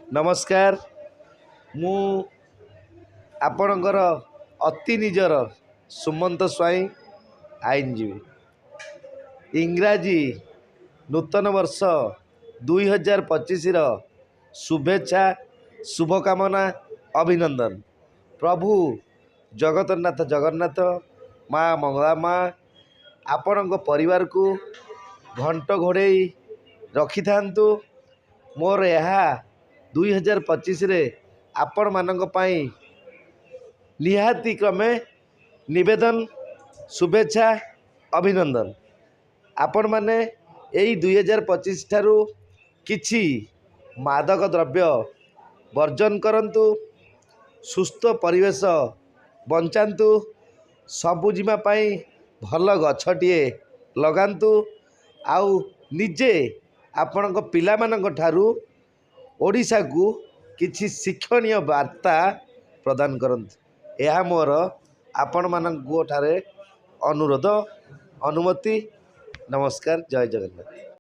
नमस्कार मु आपणकर अति निजर सुमंत स्वाई आईनजीवी इंग्राजी नूतन वर्ष 2025 शुभेच्छा शुभकामना अभिनंदन। प्रभु जगन्नाथ जगन्नाथ माँ मंगला माँ आपण परिवार को घंट घोड़े रखि थांतु। मोर यह 2025 आपण मानक पाई निहाती क्रमे निवेदन शुभेच्छा अभिनंदन। आपण माने यही 2025 ठारू किछि मादक द्रव्य वर्जन करंतु, सुस्थ परिवेश बंचातु, सबुजिमा पाई भल गछटिए लगांतु, आउ निजे आपण पिला मानक ठारू ओडिशा को किछि शिक्षणीय वार्ता प्रदान करंतु। यह मोर आपण मानक ठारे अनुरोध अनुमति। नमस्कार, जय जगन्नाथ।